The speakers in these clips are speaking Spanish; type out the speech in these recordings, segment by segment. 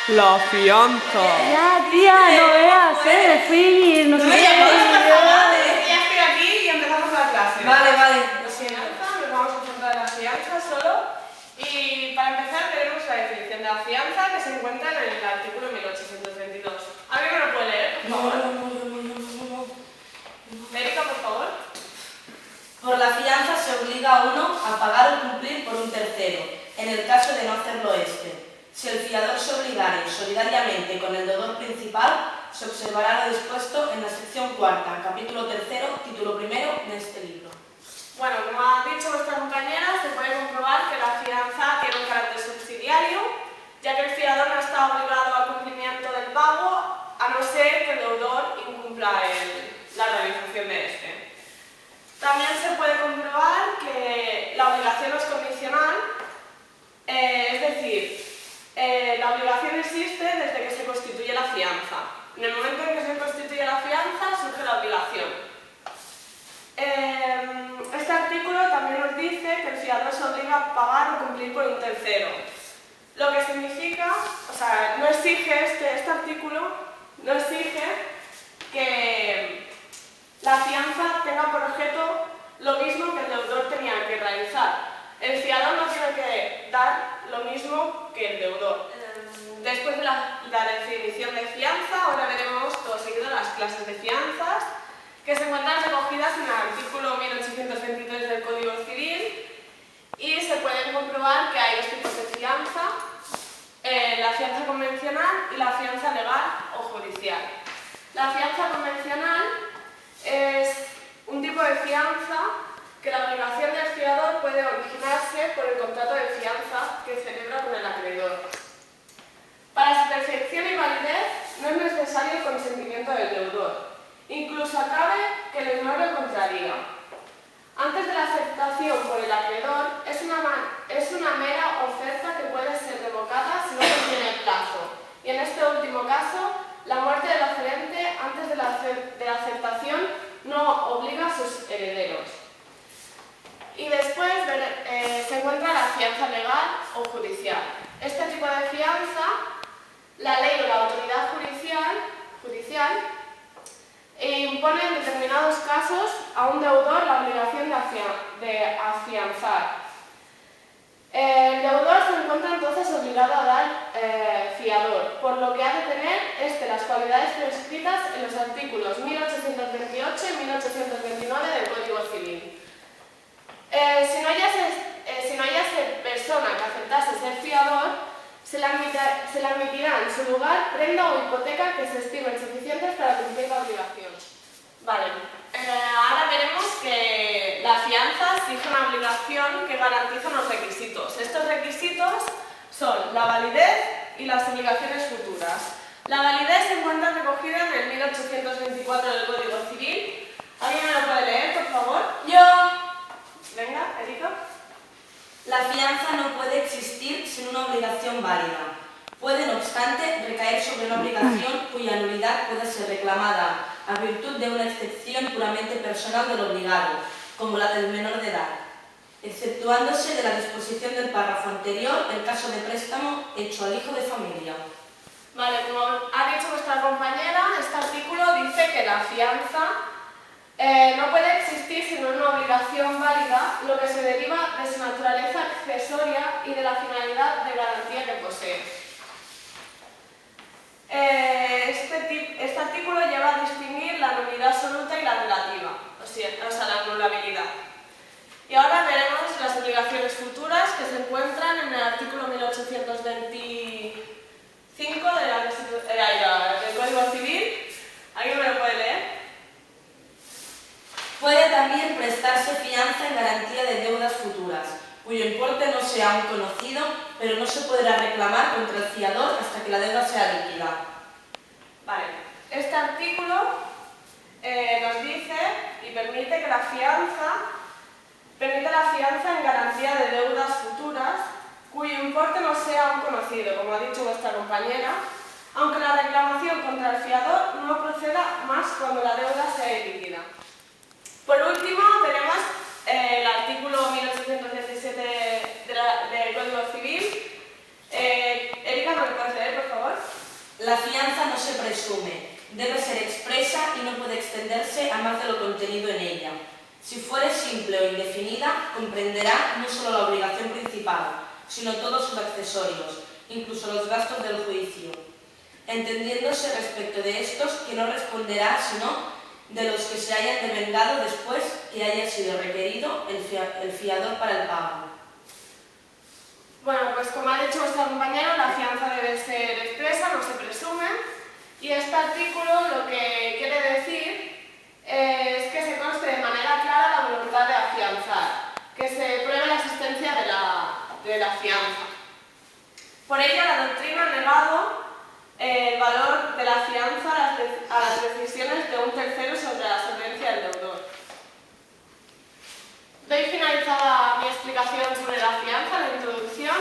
La fianza. Ya, tía, no veas, me fui, no sé qué. Ya estoy aquí y empezamos la clase. Vale, Lo siento, nos vamos a centrar en la fianza solo. Y para empezar tenemos la definición de la fianza que se encuentra en el artículo 1822. ¿Alguien me lo puede leer, por favor? Erika, por favor. Por la fianza se obliga a uno a pagar o cumplir por un tercero, en el caso de no hacerlo éste. Si el fiador se obligare solidariamente con el deudor principal, se observará lo dispuesto en la sección cuarta, capítulo tercero, título primero de este libro. Bueno, como ha dicho nuestra compañera, se puede comprobar que la fianza tiene un carácter subsidiario, ya que el fiador no está obligado al cumplimiento del pago, a no ser que el deudor incumpla la realización de este. También se puede comprobar que la obligación no es condicional, es decir, la obligación existe desde que se constituye la fianza. En el momento en que se constituye la fianza, surge la obligación. Este artículo también nos dice que el fiador se obliga a pagar o cumplir por un tercero. Lo que significa, o sea, no exige este artículo, no exige que la fianza tenga por objeto lo mismo que el deudor tenía que realizar. El fiador no tiene que dar lo mismo que el deudor. Después de la definición de fianza, ahora veremos todo seguido las clases de fianzas, que se encuentran recogidas en el artículo 1823 del Código Civil, y se pueden comprobar que hay dos tipos de fianza, la fianza convencional y la fianza legal o judicial. La fianza convencional es un tipo de fianza que la obligación del fiador puede originarse por el contrato de fianza que celebra con el acreedor. Para su perfección y validez no es necesario el consentimiento del deudor. Incluso acabe que lo ignore o contraría. Antes de la aceptación por el acreedor, es una mera oferta que puede ser revocada si no contiene plazo. Y en este último caso, la muerte del oferente antes de la aceptación no obliga a sus herederos. Y después se encuentra la fianza legal o judicial. Este tipo de fianza, la ley o la autoridad judicial impone en determinados casos a un deudor la obligación de afianzar. El deudor se encuentra entonces obligado a dar fiador, por lo que ha de tener las cualidades prescritas en los artículos 1828 y 1829 del Código Civil. Si no hallase persona que aceptase ser fiador, se le admitirá en su lugar prenda o hipoteca que se estimen suficientes para cumplir la obligación. Vale, ahora veremos que la fianza exige una obligación que garantiza unos requisitos. Estos requisitos son la validez y las obligaciones futuras. La validez se encuentra recogida en el 1824 del Código Civil. ¿Alguien me lo puede leer, por favor? Yo. Venga, Erika. La fianza no puede existir sin una obligación válida. Puede, no obstante, recaer sobre una obligación cuya nulidad puede ser reclamada a virtud de una excepción puramente personal del obligado, como la del menor de edad, exceptuándose de la disposición del párrafo anterior el caso de préstamo hecho al hijo de familia. Vale, como ha dicho nuestra compañera, este artículo dice que la fianza no puede existir sin una obligación válida, lo que se deriva de su naturaleza accesoria y de la finalidad de garantía que posee. Este artículo lleva a distinguir la nulidad absoluta y la relativa, o sea, la anulabilidad. Y ahora veremos las obligaciones futuras que se encuentran en el artículo 1825 del Código Civil. ¿Alguien me lo puede leer? Puede también prestarse fianza en garantía de deudas futuras, cuyo importe no sea aún conocido, pero no se podrá reclamar contra el fiador hasta que la deuda sea líquida. Vale, este artículo nos dice y permite la fianza en garantía de deudas futuras, cuyo importe no sea aún conocido, como ha dicho nuestra compañera, aunque la reclamación contra el fiador no proceda más cuando la deuda sea líquida. Por último, tenemos el artículo 1817 del Código Civil. Erika, ¿me lo puedes leer, por favor? se presume, debe ser expresa y no puede extenderse a más de lo contenido en ella. Si fuere simple o indefinida, comprenderá no solo la obligación principal, sino todos sus accesorios, incluso los gastos del juicio, entendiéndose respecto de estos que no responderá sino de los que se hayan devengado después que haya sido requerido el fiador para el pago. Bueno, pues como ha dicho vuestro compañero, la fianza debe ser expresa, no se presume, y este artículo lo que quiere decir es que se conste de manera clara la voluntad de afianzar, que se pruebe la existencia de la fianza. Por ello, la doctrina ha negado el valor de la fianza a las decisiones de un tercero sobre la solvencia del deudor. Doy finalizada mi explicación sobre la fianza, la introducción,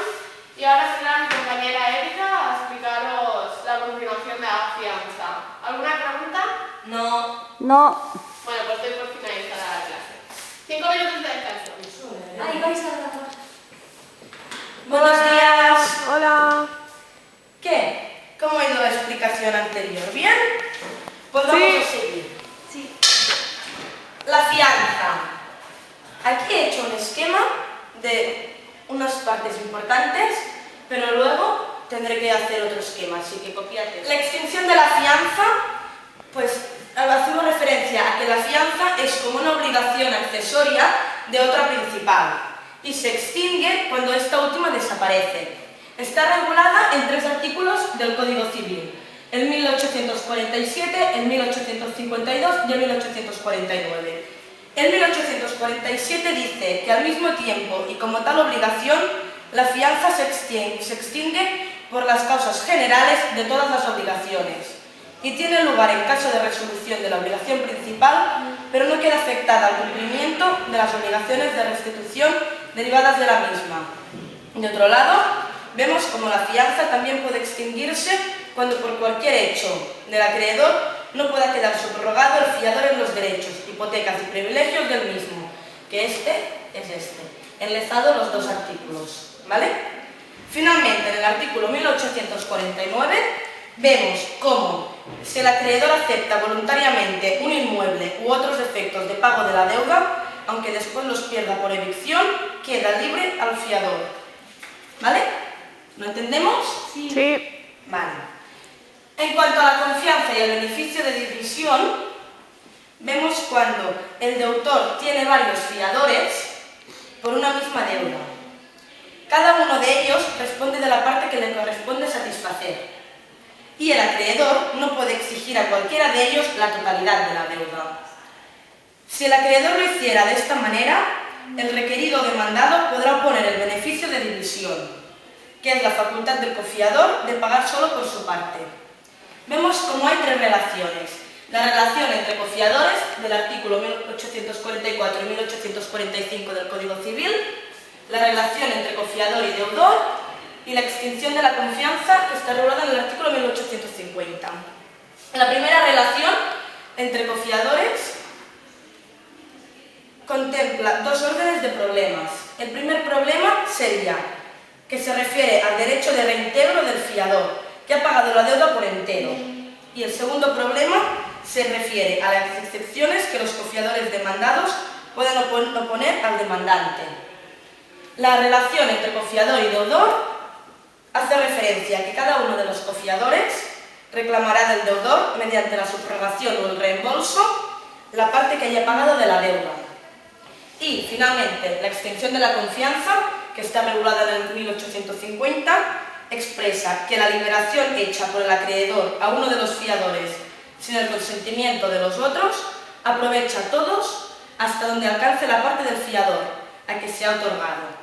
y ahora vendrá mi compañera Erika a explicaros la continuación de la fianza. ¿Alguna pregunta? No. No. Bueno, pues doy por finalizada la clase. 5 minutos de descanso. Ahí vais a grabar. Buenos días. Hola. ¿Qué? ¿Cómo ha ido la explicación anterior? ¿Bien? Pues vamos a seguir. Sí. La fianza. Aquí he hecho un esquema de unas partes importantes, pero luego tendré que hacer otro esquema, así que copiate. La extinción de la fianza, pues hacemos referencia a que la fianza es como una obligación accesoria de otra principal y se extingue cuando esta última desaparece. Está regulada en 3 artículos del Código Civil, el 1847, el 1852 y el 1849. El 1847 dice que al mismo tiempo y como tal obligación, la fianza se extingue por las causas generales de todas las obligaciones y tiene lugar en caso de resolución de la obligación principal, pero no queda afectada al cumplimiento de las obligaciones de restitución derivadas de la misma. De otro lado, vemos como la fianza también puede extinguirse cuando por cualquier hecho del acreedor no pueda quedar subrogado el fiador en los derechos, hipotecas y privilegios del mismo, que este es este, enlazado los 2 artículos, ¿vale? Finalmente, en el artículo 1849, vemos cómo si el acreedor acepta voluntariamente un inmueble u otros efectos de pago de la deuda, aunque después los pierda por evicción, queda libre al fiador, ¿vale? ¿Lo entendemos? Sí. Vale. En cuanto a la confianza y el beneficio de división, vemos cuando el deudor tiene varios fiadores por una misma deuda. Cada uno de ellos responde de la parte que le corresponde satisfacer y el acreedor no puede exigir a cualquiera de ellos la totalidad de la deuda. Si el acreedor lo hiciera de esta manera, el requerido demandado podrá oponer el beneficio de división, que es la facultad del cofiador de pagar solo por su parte. Vemos cómo hay 3 relaciones. La relación entre cofiadores, del artículo 1844 y 1845 del Código Civil, la relación entre cofiador y deudor y la extinción de la confianza, que está regulada en el artículo 1850. La primera relación entre cofiadores contempla 2 órdenes de problemas. El primer problema sería que se refiere al derecho de reintegro del fiador, que ha pagado la deuda por entero. Y el segundo problema se refiere a las excepciones que los cofiadores demandados pueden oponer al demandante. La relación entre cofiador y deudor hace referencia a que cada uno de los cofiadores reclamará del deudor, mediante la subrogación o el reembolso, la parte que haya pagado de la deuda. Y, finalmente, la extinción de la confianza, que está regulada en el 1850, expresa que la liberación hecha por el acreedor a uno de los fiadores sin el consentimiento de los otros aprovecha a todos hasta donde alcance la parte del fiador a que se ha otorgado.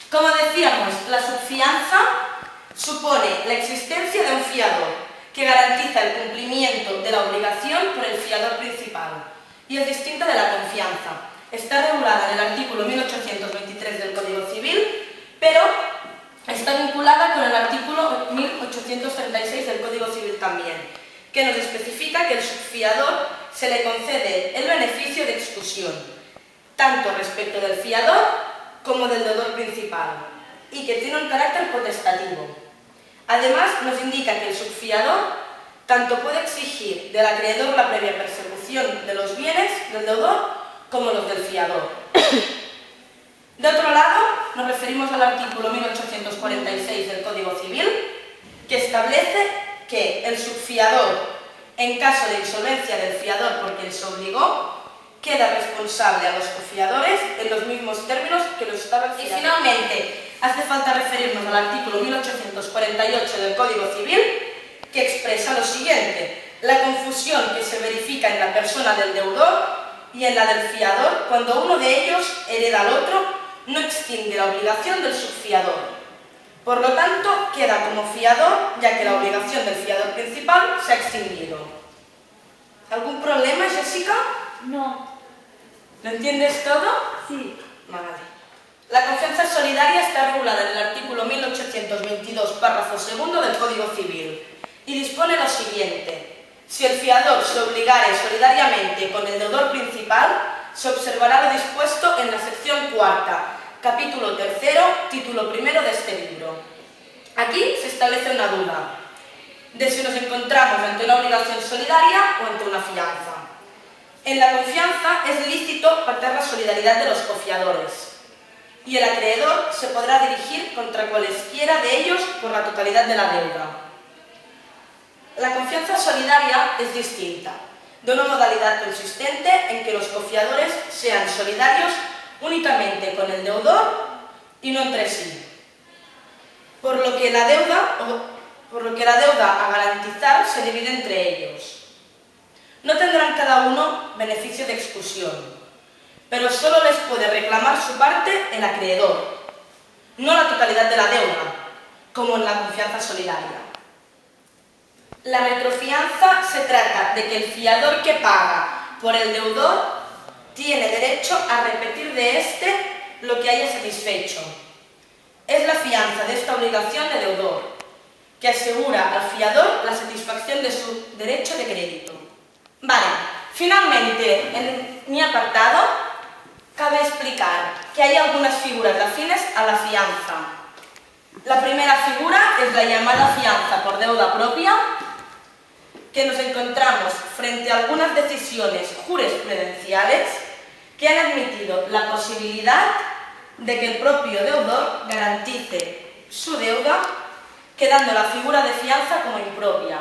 Como decíamos, la subfianza supone la existencia de un fiador que garantiza el cumplimiento de la obligación por el fiador principal y es distinta de la confianza. Está regulada en el artículo 1823 del Código Civil, pero está vinculada con el artículo 1836 del Código Civil también, que nos especifica que al subfiador se le concede el beneficio de exclusión, tanto respecto del fiador como del deudor principal, y que tiene un carácter potestativo. Además, nos indica que el subfiador tanto puede exigir del acreedor la previa persecución de los bienes del deudor como los del fiador. De otro lado, nos referimos al artículo 1846 del Código Civil, que establece que el subfiador, en caso de insolvencia del fiador por quien se obligó, queda responsable a los cofiadores en los mismos términos que lo estaba el fiador. Y finalmente, hace falta referirnos al artículo 1848 del Código Civil, que expresa lo siguiente: la confusión que se verifica en la persona del deudor y en la del fiador cuando uno de ellos hereda al otro no extingue la obligación del subfiador. Por lo tanto, queda como fiador, ya que la obligación del fiador principal se ha extinguido. ¿Algún problema, Jessica? No. ¿Lo entiendes todo? Sí. Vale. La confianza solidaria está regulada en el artículo 1822, párrafo segundo del Código Civil, y dispone lo siguiente: si el fiador se obligare solidariamente con el deudor principal, se observará lo dispuesto en la sección cuarta, capítulo tercero, título primero de este libro. Aquí se establece una duda de si nos encontramos ante una obligación solidaria o ante una fianza. En la confianza es lícito pactar la solidaridad de los cofiadores y el acreedor se podrá dirigir contra cualesquiera de ellos por la totalidad de la deuda. La confianza solidaria es distinta, de una modalidad consistente en que los cofiadores sean solidarios únicamente con el deudor y no entre sí, por lo que la deuda a garantizar se divide entre ellos. No tendrán cada uno beneficio de exclusión, pero solo les puede reclamar su parte el acreedor, no la totalidad de la deuda, como en la confianza solidaria. La retrofianza se trata de que el fiador que paga por el deudor tiene derecho a repetir de éste lo que haya satisfecho. Es la fianza de esta obligación de deudor, que asegura al fiador la satisfacción de su derecho de crédito. Vale, finalmente, en mi apartado, cabe explicar que hay algunas figuras afines a la fianza. La primera figura es la llamada fianza por deuda propia, que nos encontramos frente a algunas decisiones jurisprudenciales que han admitido la posibilidad de que el propio deudor garantice su deuda, quedando la figura de fianza como impropia.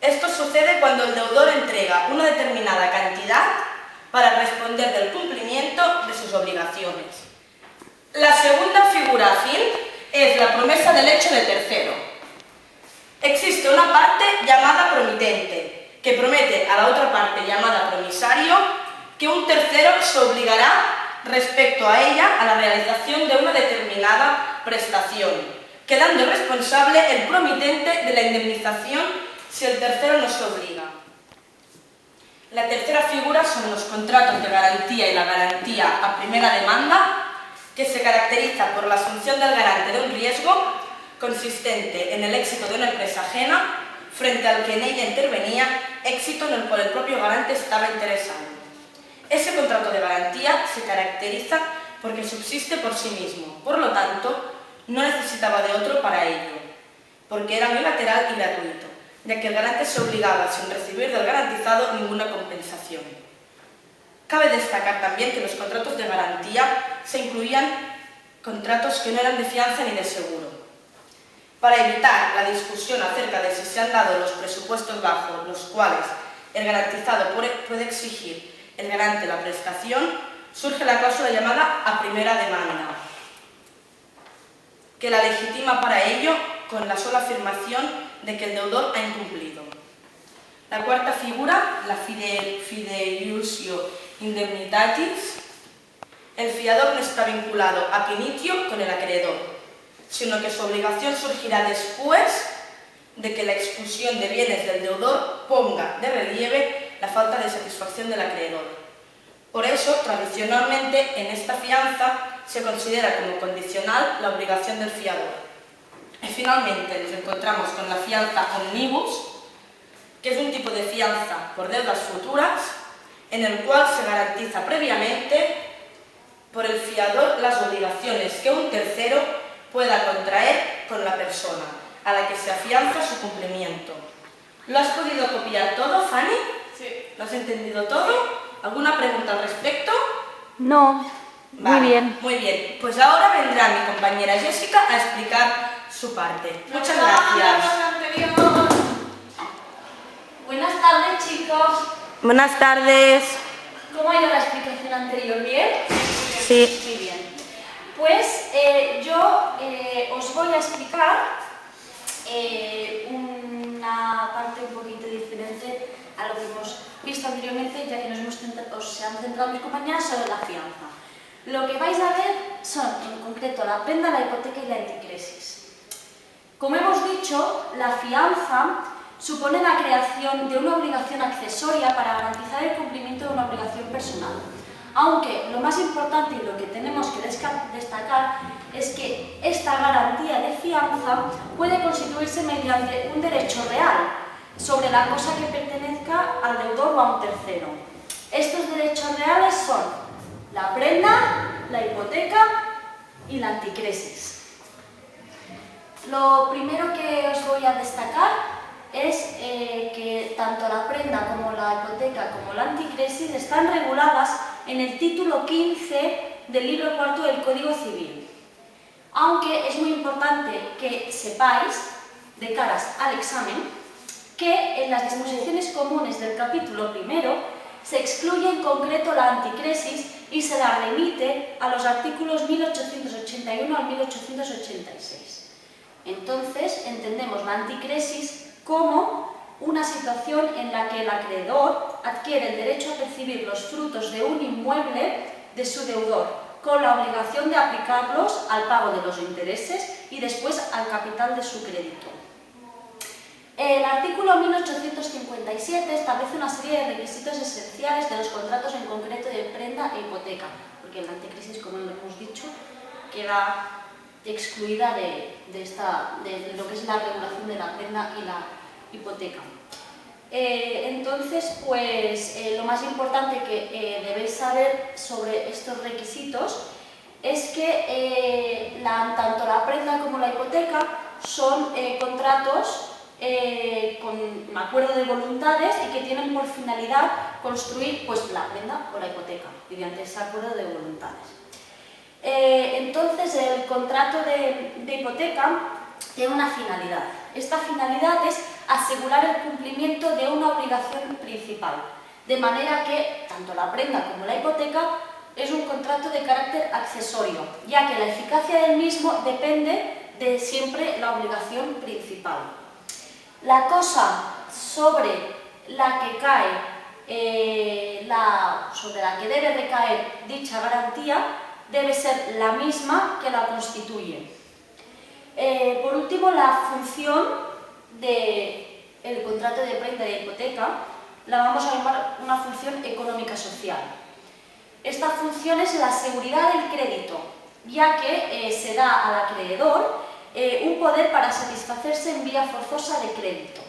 Esto sucede cuando el deudor entrega una determinada cantidad para responder del cumplimiento de sus obligaciones. La segunda figura afín es la promesa del hecho de tercero. Existe una parte llamada promitente, que promete a la otra parte llamada promisario que un tercero se obligará respecto a ella a la realización de una determinada prestación, quedando responsable el promitente de la indemnización si el tercero no se obliga. La tercera figura son los contratos de garantía y la garantía a primera demanda, que se caracteriza por la asunción del garante de un riesgo consistente en el éxito de una empresa ajena frente al que en ella intervenía, éxito en el cual el propio garante estaba interesado. Ese contrato de garantía se caracteriza porque subsiste por sí mismo, por lo tanto, no necesitaba de otro para ello, porque era unilateral y gratuito, ya que el garante se obligaba sin recibir del garantizado ninguna compensación. Cabe destacar también que los contratos de garantía se incluían contratos que no eran de fianza ni de seguro. Para evitar la discusión acerca de si se han dado los presupuestos bajo los cuales el garantizado puede exigir el garante la prestación, surge la cláusula llamada a primera demanda, que la legitima para ello con la sola afirmación de que el deudor ha incumplido. La cuarta figura, la fideiusio indemnitatis, el fiador no está vinculado a pinitio con el acreedor, sino que su obligación surgirá después de que la expulsión de bienes del deudor ponga de relieve la falta de satisfacción del acreedor. Por eso, tradicionalmente, en esta fianza se considera como condicional la obligación del fiador. Y finalmente nos encontramos con la fianza omnibus, que es un tipo de fianza por deudas futuras, en el cual se garantiza previamente por el fiador las obligaciones que un tercero pueda contraer con la persona, a la que se afianza su cumplimiento. ¿Lo has podido copiar todo, Fanny? Sí. ¿Lo has entendido todo? ¿Alguna pregunta al respecto? No, Vale, muy bien. Muy bien, pues ahora vendrá mi compañera Jessica a explicar su parte. Muchas gracias. Buenas tardes, chicos. Buenas tardes. ¿Cómo ha ido la explicación anterior? ¿Bien? Sí. Muy bien. Pues yo os voy a explicar una parte un poquito diferente a lo que hemos visto anteriormente, ya que se han centrado mis compañeras sobre la fianza. Lo que vais a ver son, en concreto, la prenda, la hipoteca y la anticresis. Como hemos dicho, la fianza supone la creación de una obligación accesoria para garantizar el cumplimiento de una obligación personal. Aunque lo más importante y lo que tenemos que destacar es que esta garantía de fianza puede constituirse mediante un derecho real sobre la cosa que pertenezca al deudor o a un tercero. Estos derechos reales son la prenda, la hipoteca y la anticresis. Lo primero que os voy a destacar es que tanto la prenda como la hipoteca como la anticresis están reguladas en el título 15 del libro cuarto del Código Civil. Aunque es muy importante que sepáis, de caras al examen, que en las disposiciones comunes del capítulo primero se excluye en concreto la anticresis y se la remite a los artículos 1881 al 1886. Entonces, entendemos la anticresis como una situación en la que el acreedor adquiere el derecho a percibir los frutos de un inmueble de su deudor, con la obligación de aplicarlos al pago de los intereses y después al capital de su crédito. El artículo 1857 establece una serie de requisitos esenciales de los contratos en concreto de prenda e hipoteca, porque la anticresis, como hemos dicho, queda excluida de lo que es la regulación de la prenda y la hipoteca. Entonces, pues lo más importante que debéis saber sobre estos requisitos es que tanto la prenda como la hipoteca son contratos con acuerdo de voluntades y que tienen por finalidad construir pues, la prenda o la hipoteca mediante ese acuerdo de voluntades. Entonces, el contrato de hipoteca tiene una finalidad. Esta finalidad es asegurar el cumplimiento de una obligación principal, de manera que tanto la prenda como la hipoteca es un contrato de carácter accesorio, ya que la eficacia del mismo depende de siempre la obligación principal. La cosa sobre la que sobre la que debe recaer dicha garantía debe ser la misma que la constituye. Por último, la función del contrato de prenda y de hipoteca la vamos a llamar una función económica social. Esta función es la seguridad del crédito, ya que se da al acreedor un poder para satisfacerse en vía forzosa de crédito.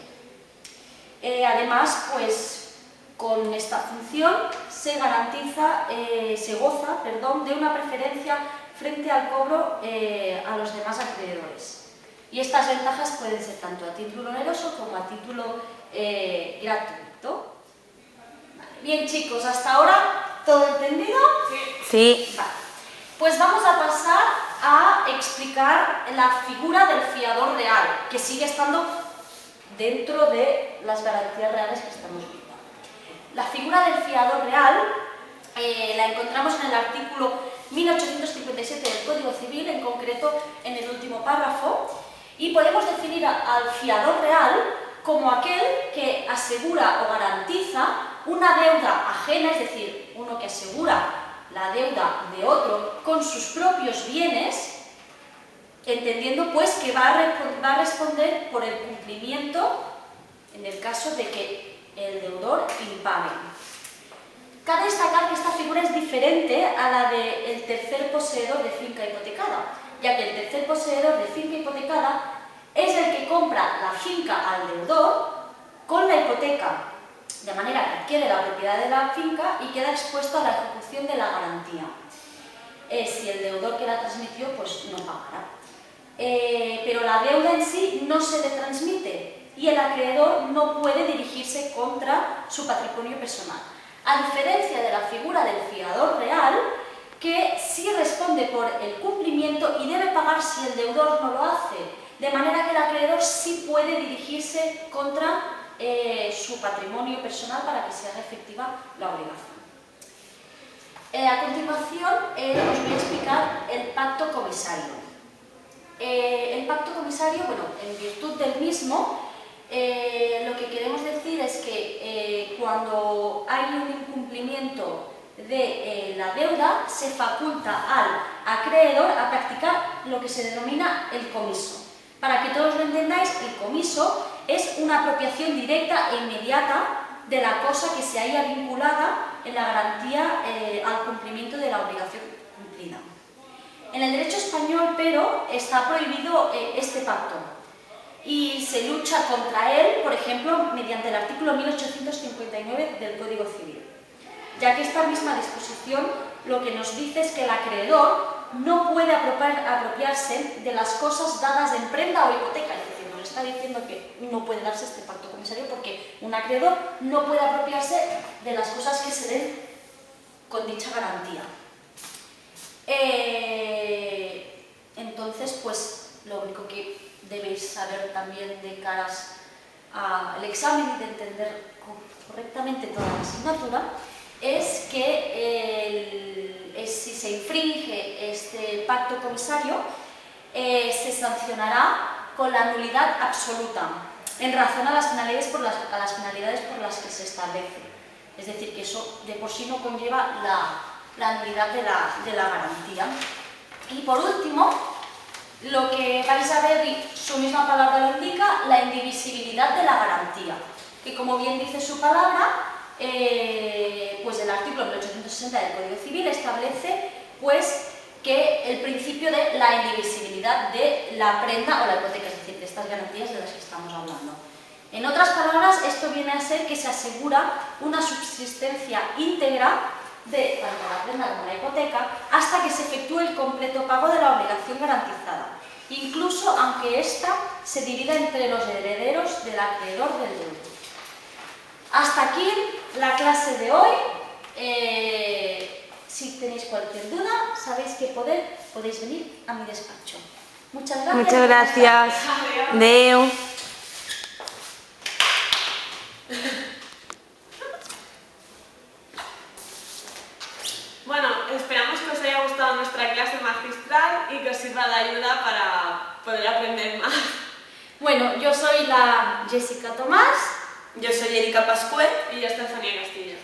Además, pues, con esta función se goza de una preferencia frente al cobro a los demás acreedores. Y estas ventajas pueden ser tanto a título oneroso como a título gratuito. Vale. Bien, chicos, hasta ahora, ¿todo entendido? Sí. Vale. Pues vamos a pasar a explicar la figura del fiador real, que sigue estando dentro de las garantías reales que estamos viendo. La figura del fiador real la encontramos en el artículo 1857 del Código Civil, en concreto en el último párrafo, y podemos definir al fiador real como aquel que asegura o garantiza una deuda ajena, es decir, uno que asegura la deuda de otro con sus propios bienes, entendiendo pues que va a responder por el cumplimiento en el caso de que el deudor impague. Cabe destacar que esta figura es diferente a la del tercer poseedor de finca hipotecada, ya que el tercer poseedor de finca hipotecada es el que compra la finca al deudor con la hipoteca, de manera que adquiere la propiedad de la finca y queda expuesto a la ejecución de la garantía. Si el deudor que la transmitió, pues no pagará. pero la deuda en sí no se le transmite y el acreedor no puede dirigirse contra su patrimonio personal. A diferencia de la figura del fiador real, que sí responde por el cumplimiento y debe pagar si el deudor no lo hace, de manera que el acreedor sí puede dirigirse contra su patrimonio personal para que se haga efectiva la obligación. A continuación os voy a explicar el pacto comisario. El pacto comisario, bueno, en virtud del mismo, lo que queremos decir es que cuando hay un incumplimiento de la deuda, se faculta al acreedor a practicar lo que se denomina el comiso. Para que todos lo entendáis, el comiso es una apropiación directa e inmediata de la cosa que se haya vinculada en la garantía al cumplimiento de la obligación cumplida. En el derecho español, pero, está prohibido este pacto y se lucha contra él, por ejemplo, mediante el artículo 1859 del Código Civil, ya que esta misma disposición lo que nos dice es que el acreedor no puede apropiarse de las cosas dadas en prenda o hipoteca, es decir, nos está diciendo que no puede darse este pacto comisario porque un acreedor no puede apropiarse de las cosas que se den con dicha garantía. Entonces, pues, lo único que debéis saber también de caras al examen y de entender correctamente toda la asignatura es que si se infringe este pacto comisario se sancionará con la nulidad absoluta en razón a las finalidades por las que se establece. Es decir, que eso de por sí no conlleva la nulidad de la garantía. Y por último, lo que vais a ver, y su misma palabra lo indica, la indivisibilidad de la garantía, que como bien dice su palabra, pues el artículo 1860 del Código Civil establece pues, que el principio de la indivisibilidad de la prenda o la hipoteca, es decir, de estas garantías de las que estamos hablando. En otras palabras, esto viene a ser que se asegura una subsistencia íntegra de tanto la prenda como la hipoteca hasta que se efectúe el completo pago de la obligación garantizada, incluso aunque ésta se divida entre los herederos del acreedor del deudor. Hasta aquí la clase de hoy. Si tenéis cualquier duda, sabéis que podéis venir a mi despacho. Muchas gracias. Muchas gracias. Adeu. Bueno, esperamos que os haya gustado nuestra clase magistral y que os sirva de ayuda para poder aprender más. Bueno, yo soy la Jessica Tomás. Yo soy Erika Pascué. Y yo, Estefanía Castillo.